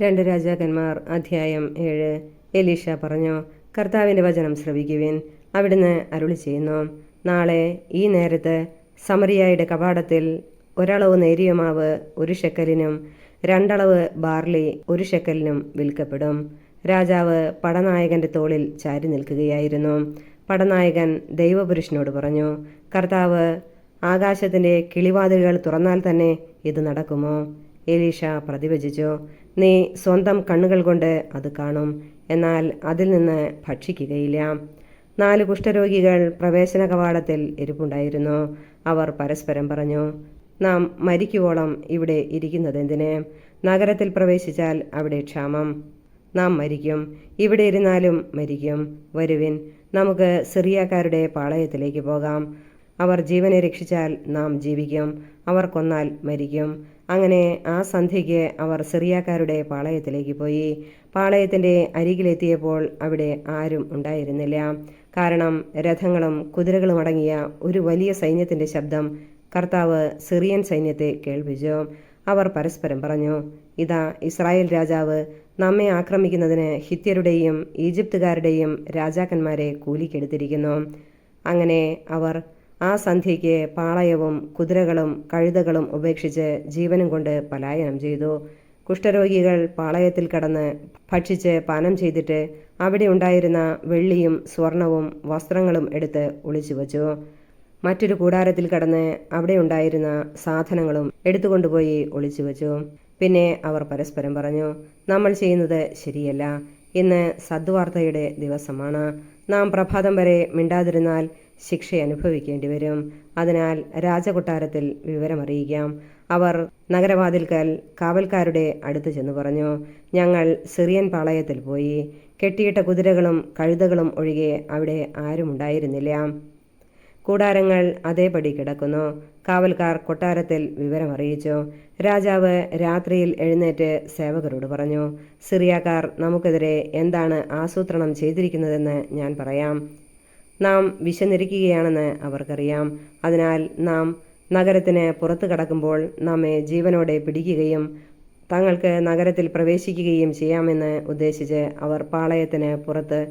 രണ്ട് രാജാക്കന്മാർ അധ്യായം 7. എലീഷ പറഞ്ഞു, കർത്താവിൻ്റെ വചനം ശ്രവിക്കുവിൻ. അവിടുന്ന് അരുളി ചെയ്യുന്നു, നാളെ ഈ നേരത്ത് സമറിയായുടെ കവാടത്തിൽ ഒരളവ് നേരിയ മാവ് 1 ശെക്കലിനും 2 അളവ് ബാർലി 1 ശെക്കലിനും വിൽക്കപ്പെടും. രാജാവ് പടനായകന്റെ തോളിൽ ചാരി നിൽക്കുകയായിരുന്നു. പടനായകൻ ദൈവപുരുഷനോട് പറഞ്ഞു, കർത്താവ് ആകാശത്തിൻ്റെ കിളിവാതിലുകൾ തുറന്നാൽ തന്നെ ഇത് നടക്കുമോ? എലീഷ പ്രതിവചിച്ചു, നീ സ്വന്തം കണ്ണുകൾ കൊണ്ട് അത് കാണും, എന്നാൽ അതിൽ നിന്ന് ഭക്ഷിക്കുകയില്ല. 4 കുഷ്ഠരോഗികൾ പ്രവേശന കവാടത്തിൽ ഇരിപ്പുണ്ടായിരുന്നു. അവർ പരസ്പരം പറഞ്ഞു, നാം മരിക്കുവോളം ഇവിടെ ഇരിക്കുന്നതെന്തിന്? നഗരത്തിൽ പ്രവേശിച്ചാൽ അവിടെ ക്ഷാമം, നാം മരിക്കും. ഇവിടെ ഇരുന്നാലും മരിക്കും. വരുവിൻ, നമുക്ക് സിറിയക്കാരുടെ പാളയത്തിലേക്ക് പോകാം. അവർ ജീവനെ രക്ഷിച്ചാൽ നാം ജീവിക്കും, അവർ കൊന്നാൽ മരിക്കും. അങ്ങനെ ആ സന്ധ്യയ്ക്ക് അവർ സിറിയക്കാരുടെ പാളയത്തിലേക്ക് പോയി. പാളയത്തിൻ്റെ അരികിലെത്തിയപ്പോൾ അവിടെ ആരും ഉണ്ടായിരുന്നില്ല. കാരണം രഥങ്ങളും കുതിരകളും അടങ്ങിയ ഒരു വലിയ സൈന്യത്തിൻ്റെ ശബ്ദം കർത്താവ് സിറിയൻ സൈന്യത്തെ കേൾപ്പിച്ചു. അവർ പരസ്പരം പറഞ്ഞു, ഇതാ ഇസ്രായേൽ രാജാവ് നമ്മെ ആക്രമിക്കുന്നതിന് ഹിത്യരുടെയും ഈജിപ്തുകാരുടെയും രാജാക്കന്മാരെ കൂലിക്കെടുത്തിരിക്കുന്നു. അങ്ങനെ അവർ ആ സന്ധ്യയ്ക്ക് പാളയവും കുതിരകളും കഴുതകളും ഉപേക്ഷിച്ച് ജീവനും കൊണ്ട് പലായനം ചെയ്തു. കുഷ്ഠരോഗികൾ പാളയത്തിൽ കടന്ന് ഭക്ഷിച്ച് പാനം ചെയ്തിട്ട് അവിടെ ഉണ്ടായിരുന്ന വെള്ളിയും സ്വർണവും വസ്ത്രങ്ങളും എടുത്ത് ഒളിച്ചുവച്ചു. മറ്റൊരു കൂടാരത്തിൽ കടന്ന് അവിടെ ഉണ്ടായിരുന്ന സാധനങ്ങളും എടുത്തുകൊണ്ടുപോയി ഒളിച്ചുവച്ചു. പിന്നെ അവർ പരസ്പരം പറഞ്ഞു, നമ്മൾ ചെയ്യുന്നത് ശരിയല്ല. ഇന്ന് സദ്വാർത്തയുടെ ദിവസമാണ്. നാം പ്രഭാതം വരെ മിണ്ടാതിരുന്നാൽ ശിക്ഷ അനുഭവിക്കേണ്ടി വരും. അതിനാൽ രാജകൊട്ടാരത്തിൽ വിവരമറിയിക്കാം. അവർ നഗരവാതിൽക്കൽ കാവൽക്കാരുടെ അടുത്ത് ചെന്ന് പറഞ്ഞു, ഞങ്ങൾ സിറിയൻ പാളയത്തിൽ പോയി. കെട്ടിയിട്ട കുതിരകളും കഴുതകളും ഒഴികെ അവിടെ ആരും ഉണ്ടായിരുന്നില്ല. കൂടാരങ്ങൾ അതേപടി കിടക്കുന്നു. കാവൽക്കാർ കൊട്ടാരത്തിൽ വിവരമറിയിച്ചു. രാജാവ് രാത്രിയിൽ എഴുന്നേറ്റ് സേവകരോട് പറഞ്ഞു, സിറിയക്കാർ നമുക്കെതിരെ എന്താണ് ആസൂത്രണം ചെയ്തിരിക്കുന്നതെന്ന് ഞാൻ പറയാം. നാം വിശന്നിരിക്കുകയാണെന്ന് അവർക്കറിയാം. അതിനാൽ നാം നഗരത്തിന് പുറത്തു കടക്കുമ്പോൾ നമ്മെ ജീവനോടെ പിടിക്കുകയും തങ്ങൾക്ക് നഗരത്തിൽ പ്രവേശിക്കുകയും ചെയ്യാമെന്ന് ഉദ്ദേശിച്ച് അവർ പാളയത്തിന് പുറത്ത്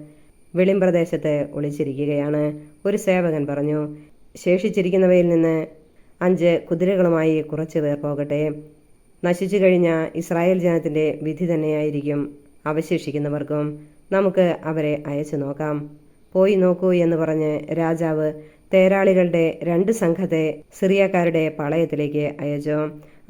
വെളിമ്പ്രദേശത്ത് ഒളിച്ചിരിക്കുകയാണ്. ഒരു സേവകൻ പറഞ്ഞു, ശേഷിച്ചിരിക്കുന്നവയിൽ നിന്ന് 5 കുതിരകളുമായി കുറച്ച് പേർ പോകട്ടെ. നശിച്ചു കഴിഞ്ഞ ഇസ്രായേൽ ജനത്തിൻ്റെ വിധി തന്നെയായിരിക്കും അവശേഷിക്കുന്നവർക്കും. നമുക്ക് അവരെ അയച്ചു നോക്കാം. പോയി നോക്കൂ എന്ന് പറഞ്ഞ് രാജാവ് തേരാളികളുടെ 2 സംഘത്തെ സിറിയക്കാരുടെ പാളയത്തിലേക്ക് അയച്ചു.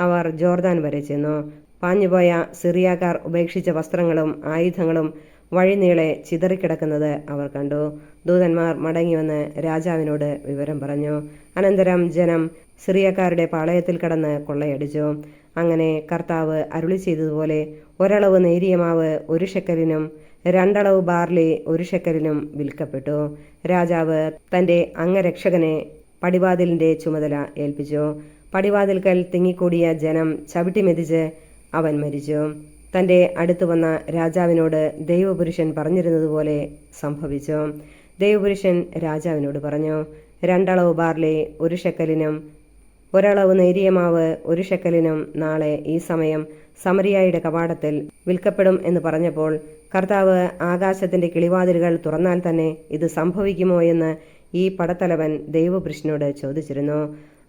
അവർ ജോർദാൻ വരെ ചെന്നു. പാഞ്ഞുപോയ സിറിയക്കാർ ഉപേക്ഷിച്ച വസ്ത്രങ്ങളും ആയുധങ്ങളും വഴിനീളെ ചിതറിക്കിടക്കുന്നത് അവർ കണ്ടു. ദൂതന്മാർ മടങ്ങിവന്ന് രാജാവിനോട് വിവരം പറഞ്ഞു. അനന്തരം ജനം സിറിയക്കാരുടെ പാളയത്തിൽ കടന്ന് കൊള്ളയടിച്ചു. അങ്ങനെ കർത്താവ് അരുളി ചെയ്തതുപോലെ ഒരളവ് നേരിയ മാവ് 1 ശെക്കലിനും 2 അളവ് ബാർലി 1 ശെക്കലിനും വിൽക്കപ്പെട്ടു. രാജാവ് തൻ്റെ അംഗരക്ഷകനെ പടിവാതിലിൻ്റെ ചുമതല ഏൽപ്പിച്ചു. പടിവാതിൽക്കൽ തിങ്ങിക്കൂടിയ ജനം ചവിട്ടിമെതിച്ച് അവൻ മരിച്ചു. തൻ്റെ അടുത്തു വന്ന രാജാവിനോട് ദൈവപുരുഷൻ പറഞ്ഞിരുന്നതുപോലെ സംഭവിച്ചു. ദൈവപുരുഷൻ രാജാവിനോട് പറഞ്ഞു, 2 അളവ് ബാർലി 1 ശെക്കലിനും 1 അളവ് നേരിയ മാവ് 1 ശെക്കലിനും നാളെ ഈ സമയം സമറിയായുടെ കവാടത്തിൽ വിൽക്കപ്പെടും എന്ന് പറഞ്ഞപ്പോൾ, കർത്താവ് ആകാശത്തിൻ്റെ കിളിവാതിലുകൾ തുറന്നാൽ തന്നെ ഇത് സംഭവിക്കുമോ എന്ന് ഈ പടത്തലവൻ ദൈവപുരുഷനോട് ചോദിച്ചിരുന്നു.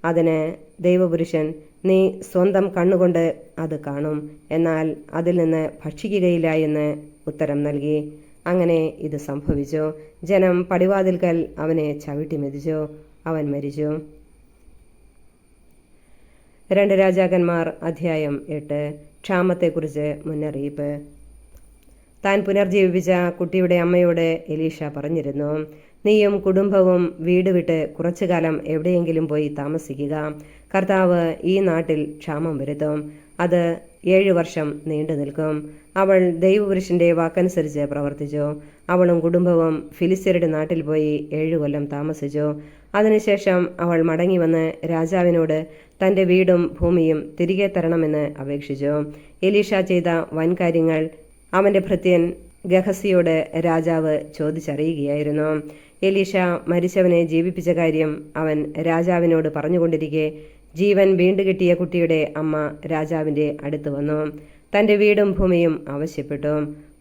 അതിന് ദൈവപുരുഷൻ, നീ സ്വന്തം കണ്ണുകൊണ്ട് അത് കാണും, എന്നാൽ അതിൽ നിന്ന് ഭക്ഷിക്കുകയില്ല എന്ന് ഉത്തരം നൽകി. അങ്ങനെ ഇത് സംഭവിച്ചു. ജനം പടിവാതിൽക്കൽ അവനെ ചവിട്ടി മെതിച്ചു. അവൻ മരിച്ചു. 2 രാജാക്കന്മാർ അധ്യായം 8. ക്ഷാമത്തെക്കുറിച്ച് മുന്നറിയിപ്പ്. താൻ പുനർജീവിപ്പിച്ച കുട്ടിയുടെ അമ്മയോട് എലീഷ പറഞ്ഞിരുന്നു, നീയും കുടുംബവും വീട് വിട്ട് കുറച്ചു കാലം എവിടെയെങ്കിലും പോയി താമസിക്കുക. കർത്താവ് ഈ നാട്ടിൽ ക്ഷാമം വരുത്തും. അത് 7 വർഷം നീണ്ടു നിൽക്കും. അവൾ ദൈവപുരുഷന്റെ വാക്കനുസരിച്ച് പ്രവർത്തിച്ചു. അവളും കുടുംബവും ഫിലിസ്ത്യരുടെ നാട്ടിൽ പോയി 7 കൊല്ലം താമസിച്ചു. അതിനുശേഷം അവൾ മടങ്ങി വന്ന് രാജാവിനോട് തൻ്റെ വീടും ഭൂമിയും തിരികെ തരണമെന്ന് അപേക്ഷിച്ചു. എലീഷ ചെയ്ത വൻകാര്യങ്ങൾ അവൻ്റെ ഭൃത്യൻ ഗഹസിയോട് രാജാവ് ചോദിച്ചറിയുകയായിരുന്നു. എലീഷ മരിച്ചവനെ ജീവിപ്പിച്ച കാര്യം അവൻ രാജാവിനോട് പറഞ്ഞുകൊണ്ടിരിക്കെ ജീവൻ വീണ്ടുകിട്ടിയ കുട്ടിയുടെ അമ്മ രാജാവിൻ്റെ അടുത്ത് വന്നു. തൻ്റെ വീടും ഭൂമിയും ആവശ്യപ്പെട്ടു.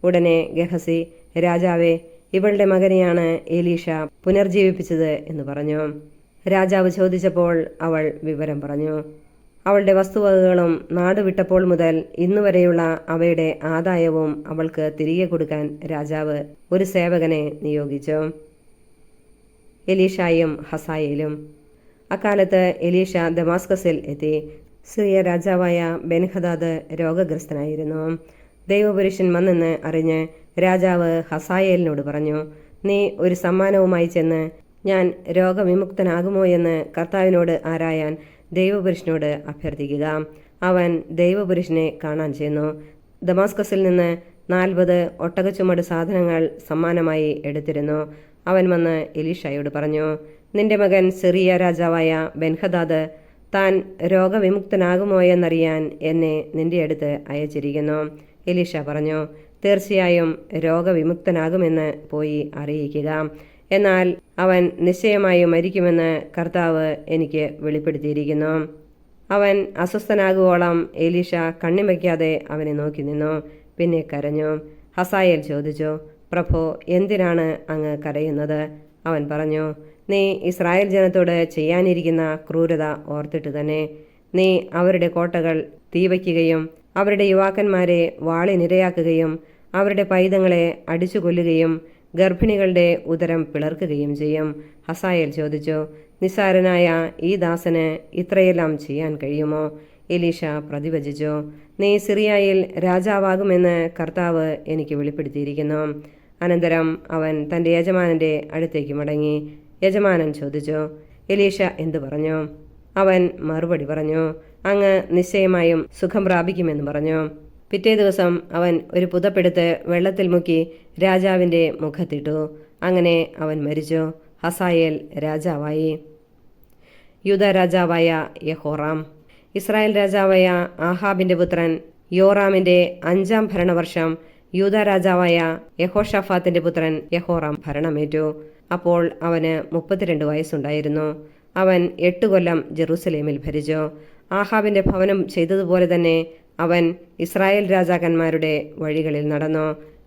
ഉടനെ ഗഹസി, രാജാവേ, ഇവളുടെ മകനെയാണ് എലീഷ പുനർജീവിപ്പിച്ചത് എന്ന് പറഞ്ഞു. രാജാവ് ചോദിച്ചപ്പോൾ അവൾ വിവരം പറഞ്ഞു. അവളുടെ വസ്തുവകകളും നാട് വിട്ടപ്പോൾ മുതൽ ഇന്നുവരെയുള്ള അവയുടെ ആദായവും അവൾക്ക് തിരികെ കൊടുക്കാൻ രാജാവ് ഒരു സേവകനെ നിയോഗിച്ചു, എലീഷായും ഹസായേലും. അക്കാലത്ത് എലീഷ ദമാസ്കസിൽ എത്തി. സിറിയ രാജാവായ ബെൻഹദാദ് രോഗഗ്രസ്തനായിരുന്നു. ദൈവപുരുഷൻ വന്നെന്ന് അറിഞ്ഞ് രാജാവ് ഹസായേലിനോട് പറഞ്ഞു, നീ ഒരു സമ്മാനവുമായി ചെന്ന് ഞാൻ രോഗവിമുക്തനാകുമോ എന്ന് കർത്താവിനോട് ആരായാൻ ദൈവപുരുഷനോട് അഭ്യർത്ഥിക്കുക. അവൻ ദൈവപുരുഷനെ കാണാൻ ചെന്നു. ദമാസ്കസിൽ നിന്ന് 40 ഒട്ടകച്ചുമട് സാധനങ്ങൾ സമ്മാനമായി എടുത്തിരുന്നു. അവൻ വന്ന് എലീഷായോട് പറഞ്ഞു, നിന്റെ മകൻ സിറിയ രാജാവായ ബെൻഹദാദ് താൻ രോഗവിമുക്തനാകുമോ എന്നറിയാൻ എന്നെ നിന്റെ അടുത്ത് അയച്ചിരിക്കുന്നു. എലീഷ പറഞ്ഞു, തീർച്ചയായും രോഗവിമുക്തനാകുമെന്ന് പോയി അറിയിക്കുക. എന്നാൽ അവൻ നിശ്ചയമായും മരിക്കുമെന്ന് കർത്താവ് എനിക്ക് വെളിപ്പെടുത്തിയിരിക്കുന്നു. അവൻ അസ്വസ്ഥനാകുവോളം എലീഷ കണ്ണിമയ്ക്കാതെ അവനെ നോക്കി നിന്നു. പിന്നെ കരഞ്ഞു. ഹസായേൽ ചോദിച്ചു, പ്രഭു, എന്തിനാണ് അങ്ങ് കരയുന്നത്? അവൻ പറഞ്ഞു, നീ ഇസ്രായേൽ ജനത്തോട് ചെയ്യാനിരിക്കുന്ന ക്രൂരത ഓർത്തിട്ട് തന്നെ. നീ അവരുടെ കോട്ടകൾ തീവയ്ക്കുകയും അവരുടെ യുവാക്കന്മാരെ വാളിനിരയാക്കുകയും അവരുടെ പൈതങ്ങളെ അടിച്ചു കൊല്ലുകയും ഗർഭിണികളുടെ ഉദരം പിളർക്കുകയും ചെയ്യും. ഹസായേൽ ചോദിച്ചു, നിസ്സാരനായ ഈ ദാസന് ഇത്രയെല്ലാം ചെയ്യാൻ കഴിയുമോ? എലീഷ പ്രതിവചിച്ചു, നീ സിറിയയിൽ രാജാവാകുമെന്ന് കർത്താവ് എനിക്ക് വെളിപ്പെടുത്തിയിരിക്കുന്നു. അനന്തരം അവൻ തൻ്റെ യജമാനൻ്റെ അടുത്തേക്ക് മടങ്ങി. യജമാനൻ ചോദിച്ചു, എലീഷ എന്തു പറഞ്ഞു? അവൻ മറുപടി പറഞ്ഞു, അങ്ങ് നിശ്ചയമായും സുഖം പ്രാപിക്കുമെന്ന് പറഞ്ഞു. പിറ്റേ ദിവസം അവൻ ഒരു പുതപ്പെടുത്ത് വെള്ളത്തിൽ മുക്കി രാജാവിൻ്റെ മുഖത്തിട്ടു. അങ്ങനെ അവൻ മരിച്ചു. ഹസായേൽ രാജാവായി. യൂദാ രാജാവായ യഹോറാം. ഇസ്രായേൽ രാജാവായ ആഹാബിൻ്റെ പുത്രൻ യോറാമിൻ്റെ 5-ാം ഭരണവർഷം യൂദാ രാജാവായ യഹോഷാഫാത്തിൻ്റെ പുത്രൻ യഹോറാം ഭരണമേറ്റു. അപ്പോൾ അവന് 32 വയസ്സുണ്ടായിരുന്നു. അവൻ 8 കൊല്ലം ജെറൂസലേമിൽ ഭരിച്ചു. ആഹാബിൻ്റെ ഭവനം ചെയ്തതുപോലെ തന്നെ അവൻ ഇസ്രായേൽ രാജാക്കന്മാരുടെ വഴികളിൽ നടന്നു.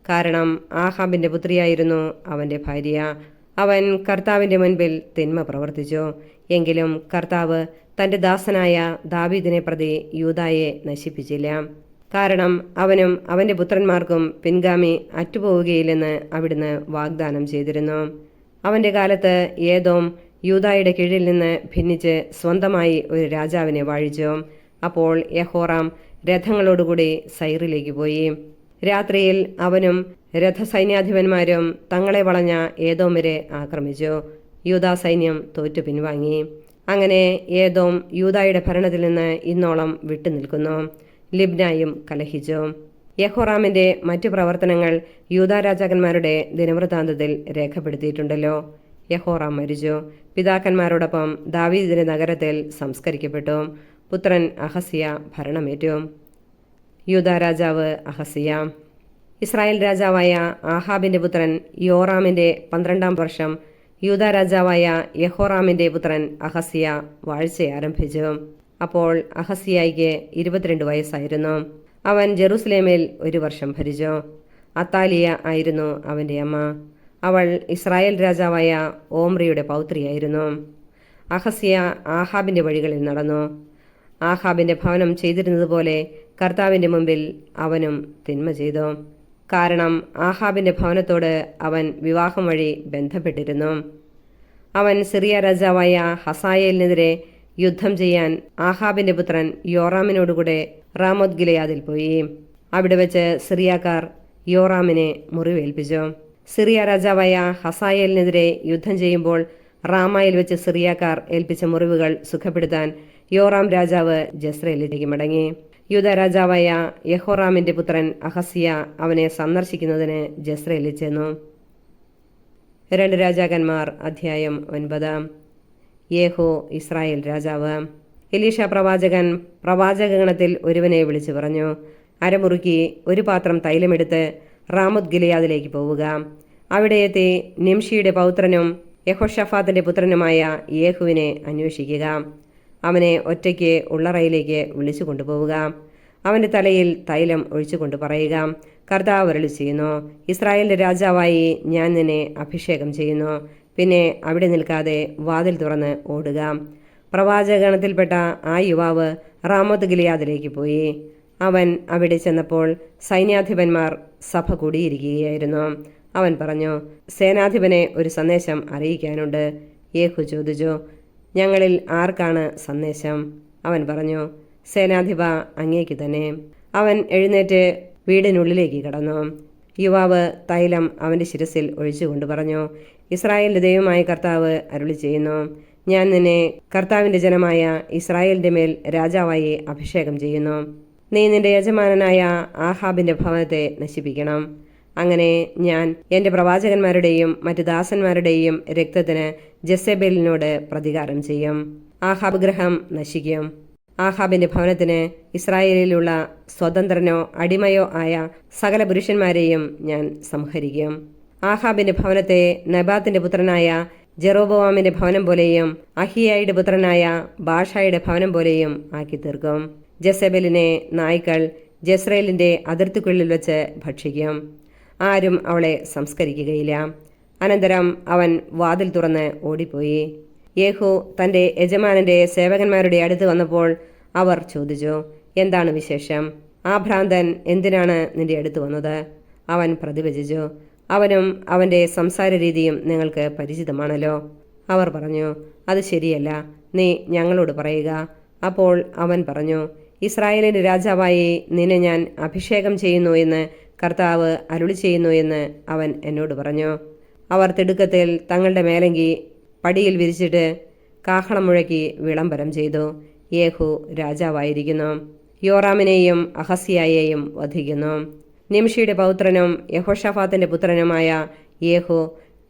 കാരണം ആഹാബിൻ്റെ പുത്രിയായിരുന്നു അവൻ്റെ ഭാര്യ. അവൻ കർത്താവിൻ്റെ മുൻപിൽ തിന്മ പ്രവർത്തിച്ചു. എങ്കിലും കർത്താവ് തൻ്റെ ദാസനായ ദാവീദിനെ പ്രതി യൂദായെ നശിപ്പിച്ചില്ല. കാരണം അവനും അവൻ്റെ പുത്രന്മാർക്കും പിൻഗാമി അറ്റുപോവുകയില്ലെന്ന് അവിടുന്ന് വാഗ്ദാനം ചെയ്തിരുന്നു. അവൻ്റെ കാലത്ത് ഏദോം യൂദായുടെ കീഴിൽ നിന്ന് ഭിന്നിച്ച് സ്വന്തമായി ഒരു രാജാവിനെ വാഴിച്ചു. അപ്പോൾ യഹോറാം രഥങ്ങളോടുകൂടി സൈറിലേക്ക് പോയി. രാത്രിയിൽ അവനും രഥസൈന്യാധിപന്മാരും തങ്ങളെ വളഞ്ഞ ഏദോമിരെ ആക്രമിച്ചു. യൂദാ സൈന്യം തോറ്റു പിൻവാങ്ങി. അങ്ങനെ ഏദോം യൂദായുടെ ഭരണത്തിൽ നിന്ന് ഇന്നോളം വിട്ടുനിൽക്കുന്നു. ലിബ്നായും കലഹിച്ചു. യഹോറാമിൻ്റെ മറ്റു പ്രവർത്തനങ്ങൾ യൂദാ രാജാക്കന്മാരുടെ ദിനവൃത്താന്തത്തിൽ രേഖപ്പെടുത്തിയിട്ടുണ്ടല്ലോ. യഹോറാം മരിച്ചു. പിതാക്കന്മാരോടൊപ്പം ദാവീദിന്റെ നഗരത്തിൽ സംസ്കരിക്കപ്പെട്ടു. പുത്രൻ അഹസിയ ഭരണമേറ്റു. യൂദാ രാജാവ് അഹസിയ. ഇസ്രായേൽ രാജാവായ ആഹാബിന്റെ പുത്രൻ യോറാമിന്റെ 12-ാം വർഷം യൂദാ രാജാവായ യഹോറാമിന്റെ പുത്രൻ അഹസിയ വാഴ്ച ആരംഭിച്ചു. അപ്പോൾ അഹസിയായിക്ക് 22 വയസ്സായിരുന്നു. അവൻ ജെറൂസലേമിൽ 1 വർഷം ഭരിച്ചു. അത്താലിയ ആയിരുന്നു അവൻ്റെ അമ്മ. അവൾ ഇസ്രായേൽ രാജാവായ ഓമ്രിയുടെ പൗത്രിയായിരുന്നു. അഹസിയ ആഹാബിൻ്റെ വഴികളിൽ നടന്നു. ആഹാബിൻ്റെ ഭവനം ചെയ്തിരുന്നതുപോലെ കർത്താവിൻ്റെ മുമ്പിൽ അവനും തിന്മ ചെയ്തു. കാരണം ആഹാബിൻ്റെ ഭവനത്തോട് അവൻ വിവാഹം വഴി ബന്ധപ്പെട്ടിരുന്നു. അവൻ സിറിയ രാജാവായ ഹസായേലിനെതിരെ യുദ്ധം ചെയ്യാൻ ആഹാബിന്റെ പുത്രൻ യോറാമിനോടുകൂടെ റാമോത്ത് ഗിലെയാദിൽ പോയി. അവിടെ വെച്ച് സിറിയക്കാർ യോറാമിനെ മുറിവേൽപ്പിച്ചു. സിറിയ രാജാവായ ഹസായേലിനെതിരെ യുദ്ധം ചെയ്യുമ്പോൾ റാമായിൽ വെച്ച് സിറിയക്കാർ ഏൽപ്പിച്ച മുറിവുകൾ സുഖപ്പെടുത്താൻ യോറാം രാജാവ് ജസ്രയേലിലേക്ക് മടങ്ങി. യൂദാ രാജാവായ യഹോറാമിന്റെ പുത്രൻ അഹസിയ അവനെ സന്ദർശിക്കുന്നതിന് ജസ്രയേലിൽ ചെന്നു. 2 രാജാക്കന്മാർ അധ്യായം 9. യേഹൂ ഇസ്രായേൽ രാജാവ്. എലീഷ പ്രവാചകൻ പ്രവാചകഗണത്തിൽ ഒരുവനെ വിളിച്ചു പറഞ്ഞു, അരമുറുക്കി ഒരു പാത്രം തൈലമെടുത്ത് റാമോത്ത് ഗിലെയാദിലേക്ക് പോവുക. അവിടെ എത്തി നിംഷിയുടെ പൗത്രനും യഹോഷാഫാത്തിന്റെ പുത്രനുമായ യേഹുവിനെ അന്വേഷിക്കുക. അവനെ ഒറ്റയ്ക്ക് ഉള്ളറയിലേക്ക് വിളിച്ചു കൊണ്ടുപോവുക. അവൻ്റെ തലയിൽ തൈലം ഒഴിച്ചുകൊണ്ട് പറയുക, കർത്താവ് അരുളി ചെയ്യുന്നു, ഇസ്രായേലിൻ്റെ രാജാവായി ഞാൻ നിന്നെ അഭിഷേകം ചെയ്യുന്നു. പിന്നെ അവിടെ നിൽക്കാതെ വാതിൽ തുറന്ന് ഓടുക. പ്രവാചകഗണത്തിൽപ്പെട്ട ആ യുവാവ് റാമോത്ത് ഗിലിയാദിലേക്ക് പോയി. അവൻ അവിടെ ചെന്നപ്പോൾ സൈന്യാധിപന്മാർ സഭ കൂടിയിരിക്കുകയായിരുന്നു. അവൻ പറഞ്ഞു, സേനാധിപനെ ഒരു സന്ദേശം അറിയിക്കാനുണ്ട്. യേഹു ചോദിച്ചു, ഞങ്ങളിൽ ആർക്കാണ് സന്ദേശം? അവൻ പറഞ്ഞു, സേനാധിപ, അങ്ങേക്ക് തന്നെ. അവൻ എഴുന്നേറ്റ് വീടിനുള്ളിലേക്ക് കടന്നു. യുവാവ് തൈലം അവൻ്റെ ശിരസിൽ ഒഴിച്ചുകൊണ്ട് പറഞ്ഞു, ഇസ്രായേലിൻ്റെ ദൈവമായ കർത്താവ് അരുളി ചെയ്യുന്നു, ഞാൻ നിന്നെ കർത്താവിൻ്റെ ജനമായ ഇസ്രായേലിൻ്റെ മേൽ രാജാവായി അഭിഷേകം ചെയ്യുന്നു. നീ നിന്റെ യജമാനനായ ആഹാബിൻ്റെ ഭവനത്തെ നശിപ്പിക്കണം. അങ്ങനെ ഞാൻ എൻ്റെ പ്രവാചകന്മാരുടെയും മറ്റ് ദാസന്മാരുടെയും രക്തത്തിന് ജെസബേലിനോട് പ്രതികാരം ചെയ്യും. ആഹാബ് ഗൃഹം നശിക്കും. ആഹാബിൻ്റെ ഭവനത്തിന് ഇസ്രായേലിലുള്ള സ്വതന്ത്രനോ അടിമയോ ആയ സകല പുരുഷന്മാരെയും ഞാൻ സംഹരിക്കും. ആഹാബിൻ്റെ ഭവനത്തെ നബാത്തിന്റെ പുത്രനായ ജെറോബോവാമിന്റെ ഭവനം പോലെയും അഹിയായുടെ പുത്രനായ ബാഷായുടെ ഭവനം പോലെയും ആക്കി തീർക്കും. ജെസബേലിനെ നായ്ക്കൾ ജസ്രയേലിന്റെ അതിർത്തിക്കുള്ളിൽ വെച്ച് ഭക്ഷിക്കും. ആരും അവളെ സംസ്കരിക്കുകയില്ല. അനന്തരം അവൻ വാതിൽ തുറന്ന് ഓടിപ്പോയി. യേഹു തൻ്റെ യജമാനന്റെ സേവകന്മാരുടെ അടുത്ത് വന്നപ്പോൾ അവർ ചോദിച്ചു, എന്താണ് വിശേഷം? ആ ഭ്രാന്തൻ എന്തിനാണ് നിന്റെ അടുത്ത് വന്നത്? അവൻ പ്രതിവചിച്ചു, അവനും അവൻ്റെ സംസാര രീതിയും നിങ്ങൾക്ക് പരിചിതമാണല്ലോ. അവർ പറഞ്ഞു, അത് ശരിയല്ല, നീ ഞങ്ങളോട് പറയുക. അപ്പോൾ അവൻ പറഞ്ഞു, ഇസ്രായേലിൻ്റെ രാജാവായി നിന്നെ ഞാൻ അഭിഷേകം ചെയ്യുന്നു എന്ന് കർത്താവ് അരുളി ചെയ്യുന്നു എന്ന് അവൻ എന്നോട് പറഞ്ഞു. അവർ തിടുക്കത്തിൽ തങ്ങളുടെ മേലങ്കി പടിയിൽ വിരിച്ചിട്ട് കാഹളം മുഴക്കി വിളംബരം ചെയ്തു, യേഹു രാജാവായിരിക്കുന്നു, യോറാമിനെയും അഹസ്യായെയും വധിക്കുന്നു. നിംഷിയുടെ പൗത്രനും യഹോഷാഫാത്തിന്റെ പുത്രനുമായ യേഹു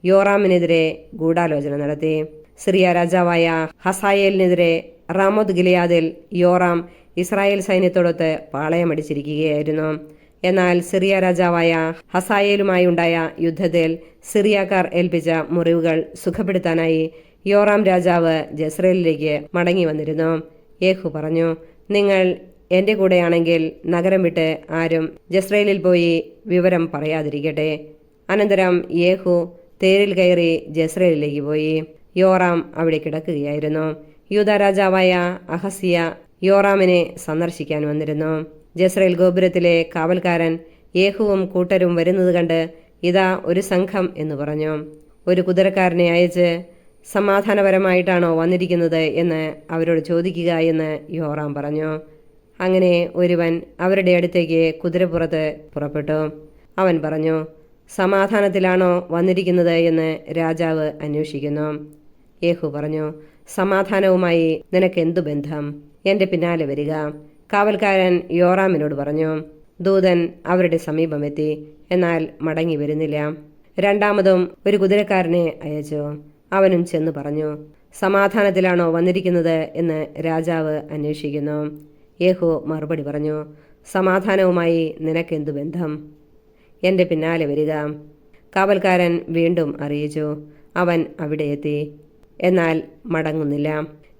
യോറാമിനെതിരെ ഗൂഢാലോചന നടത്തി. സിറിയ രാജാവായ ഹസായേലിനെതിരെ റാമോത്ത് ഗിലിയാദിൽ യോറാം ഇസ്രായേൽ സൈന്യത്തോടൊത്ത് പാളയമടിച്ചിരിക്കുകയായിരുന്നു. എന്നാൽ സിറിയ രാജാവായ ഹസായേലുമായുണ്ടായ യുദ്ധത്തിൽ സിറിയക്കാർ ഏൽപ്പിച്ച മുറിവുകൾ സുഖപ്പെടുത്താനായി യോറാം രാജാവ് ജസ്രയേലിലേക്ക് മടങ്ങി വന്നിരുന്നു. യേഹു പറഞ്ഞു, നിങ്ങൾ എൻ്റെ കൂടെയാണെങ്കിൽ നഗരം വിട്ട് ആരും ജസ്രയേലിൽ പോയി വിവരം പറയാതിരിക്കട്ടെ. അനന്തരം യേഹു തേരിൽ കയറി ജസ്രയേലിലേക്ക് പോയി. യോറാം അവിടെ കിടക്കുകയായിരുന്നു. യൂദാ രാജാവായ അഹസ്യ യോറാമിനെ സന്ദർശിക്കാൻ വന്നിരുന്നു. ജസ്രയേൽ ഗോപുരത്തിലെ കാവൽക്കാരൻ യേഹുവും കൂട്ടരും വരുന്നത് കണ്ട്, ഇതാ ഒരു സംഘം എന്ന് പറഞ്ഞു. ഒരു കുതിരക്കാരനെ അയച്ച്, സമാധാനപരമായിട്ടാണോ വന്നിരിക്കുന്നത് എന്ന് അവരോട് ചോദിക്കുക എന്ന് യോറാം പറഞ്ഞു. അങ്ങനെ ഒരുവൻ അവരുടെ അടുത്തേക്ക് കുതിരപ്പുറത്ത് പുറപ്പെട്ടു. അവൻ പറഞ്ഞു, സമാധാനത്തിലാണോ വന്നിരിക്കുന്നത് എന്ന് രാജാവ് അന്വേഷിക്കുന്നു. യേഹു പറഞ്ഞു, സമാധാനവുമായി നിനക്കെന്തു ബന്ധം? എൻ്റെ പിന്നാലെ വരിക. കാവൽക്കാരൻ യോറാമിനോട് പറഞ്ഞു. ദൂതൻ അവരുടെ സമീപമെത്തി, എന്നാൽ മടങ്ങി വരുന്നില്ല. രണ്ടാമതും ഒരു കുതിരക്കാരനെ അയച്ചു. അവനും ചെന്ന് പറഞ്ഞു, സമാധാനത്തിലാണോ വന്നിരിക്കുന്നത് എന്ന് രാജാവ് അന്വേഷിക്കുന്നു. യേഹു മറുപടി പറഞ്ഞു, സമാധാനവുമായി നിനക്കെന്തു ബന്ധം? എൻ്റെ പിന്നാലെ വരിക. കാവൽക്കാരൻ വീണ്ടും അറിയിച്ചു. അവൻ അവിടെ എത്തി, എന്നാൽ മടങ്ങുന്നില്ല.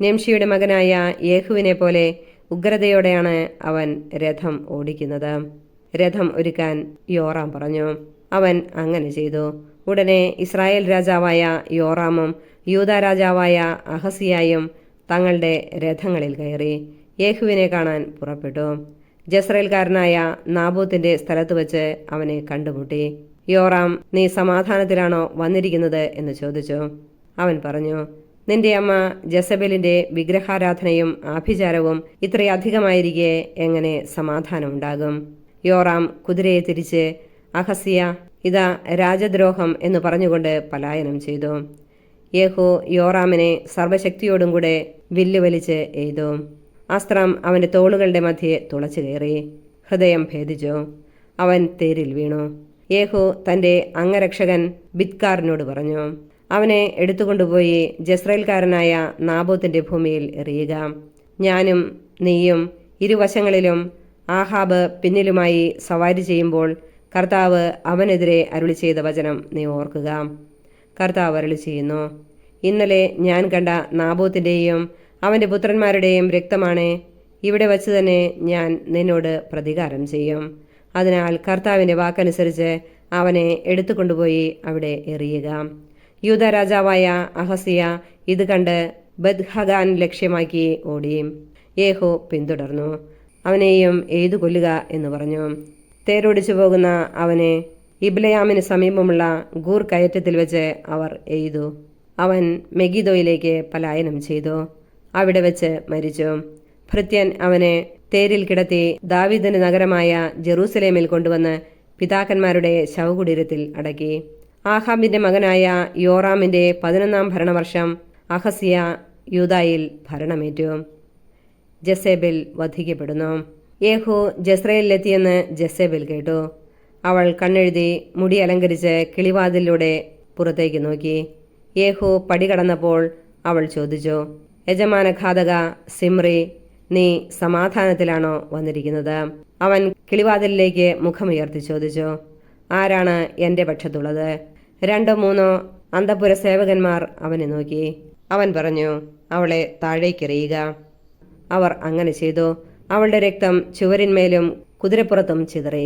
നിംഷിയുടെ മകനായ യേഹുവിനെ പോലെ ഉഗ്രതയോടെയാണ് അവൻ രഥം ഓടിക്കുന്നത്. രഥം ഒരുക്കാൻ യോറാം പറഞ്ഞു. അവൻ അങ്ങനെ ചെയ്തു. ഉടനെ ഇസ്രായേൽ രാജാവായ യോറാമും യൂദാ രാജാവായ അഹസിയായും തങ്ങളുടെ രഥങ്ങളിൽ കയറി യേഹുവിനെ കാണാൻ പുറപ്പെട്ടു. ജസ്രയേൽക്കാരനായ നാബൂത്തിന്റെ സ്ഥലത്ത് വെച്ച് അവനെ കണ്ടുമുട്ടി. യോറാം, നീ സമാധാനത്തിലാണോ വന്നിരിക്കുന്നത് എന്ന് ചോദിച്ചു. അവൻ പറഞ്ഞു, നിന്റെ അമ്മ ജസബേലിന്റെ വിഗ്രഹാരാധനയും ആഭിചാരവും ഇത്രയധികമായിരിക്കെ എങ്ങനെ സമാധാനമുണ്ടാകും? യോറാം കുതിരയെ തിരിച്ച്, അഹസ്യ, ഇതാ രാജദ്രോഹം എന്ന് പറഞ്ഞുകൊണ്ട് പലായനം ചെയ്തു. യേഹു യോറാമിനെ സർവശക്തിയോടും കൂടെ വില്ല് വലിച്ച് എയ്തു. അസ്ത്രം അവൻ്റെ തോളുകളുടെ മധ്യേ തുളച്ചു കയറി. ഹൃദയം ഭേദിച്ചു. അവൻ തേരിൽ വീണു. യേഹു തൻ്റെ അംഗരക്ഷകൻ ബിദ്കാറിനോട് പറഞ്ഞു, അവനെ എടുത്തുകൊണ്ടുപോയി ജസ്രയേൽക്കാരനായ നാബോത്തിന്റെ ഭൂമിയിൽ എറിയുക. ഞാനും നീയും ഇരുവശങ്ങളിലും ആഹാബ് പിന്നിലുമായി സവാരി ചെയ്യുമ്പോൾ കർത്താവ് അവനെതിരെ അരുളി ചെയ്ത വചനം നീ ഓർക്കുക. കർത്താവ് അരുളി ചെയ്യുന്നു, ഇന്നലെ ഞാൻ കണ്ട നാബോത്തിൻ്റെയും അവൻ്റെ പുത്രന്മാരുടെയും രക്തമാണ് ഇവിടെ വച്ച് തന്നെ ഞാൻ നിന്നോട് പ്രതികാരം ചെയ്യും. അതിനാൽ കർത്താവിൻ്റെ വാക്കനുസരിച്ച് അവനെ എടുത്തുകൊണ്ടുപോയി അവിടെ എറിയുക. യൂദ രാജാവായ അഹസിയ ഇത് കണ്ട് ബദ്ഹഗാൻ ലക്ഷ്യമാക്കി ഓടി. യേഹൂ പിന്തുടർന്നു, അവനെയും എയ്തു കൊല്ലുക എന്ന് പറഞ്ഞു. തേരോടിച്ചു പോകുന്ന അവനെ ഇബ്ലയാമിന് സമീപമുള്ള ഗൂർ കയറ്റത്തിൽ വെച്ച് അവർ എയ്തു. അവൻ മെഗിദോയിലേക്ക് പലായനം ചെയ്തു, അവിടെ വെച്ച് മരിച്ചു. ഭൃത്യൻ അവനെ തേരിൽ കിടത്തി ദാവീദിന്റെ നഗരമായ ജെറൂസലേമിൽ കൊണ്ടുവന്ന് പിതാക്കന്മാരുടെ ശവകുടീരത്തിൽ അടക്കി. ആഹാബിന്റെ മകനായ യോറാമിന്റെ 11-ാം ഭരണവർഷം അഹസിയ യൂദായിൽ ഭരണമേറ്റു. ജെസേബെൽ വധിക്കപ്പെടുന്നു. യേഹൂ ജസ്രയേലിലെത്തിയെന്ന് ജെസേബെൽ കേട്ടു. അവൾ കണ്ണെഴുതി മുടി അലങ്കരിച്ച് കിളിവാതിലൂടെ പുറത്തേക്ക് നോക്കി. യേഹൂ പടി കടന്നപ്പോൾ അവൾ ചോദിച്ചു, യജമാനഘാതക സിമ്രി, നീ സമാധാനത്തിലാണോ വന്നിരിക്കുന്നത്? അവൻ കിളിവാതിലിലേക്ക് മുഖമുയർത്തി ചോദിച്ചു, ആരാണ് എൻ്റെ പക്ഷത്തുള്ളത്? 2-3 അന്തഃപുര സേവകന്മാർ അവനെ നോക്കി. അവൻ പറഞ്ഞു, അവളെ താഴേക്കെറിയുക. അവർ അങ്ങനെ ചെയ്തു. അവളുടെ രക്തം ചുവരിന്മേലും കുതിരപ്പുറത്തും ചിതറി.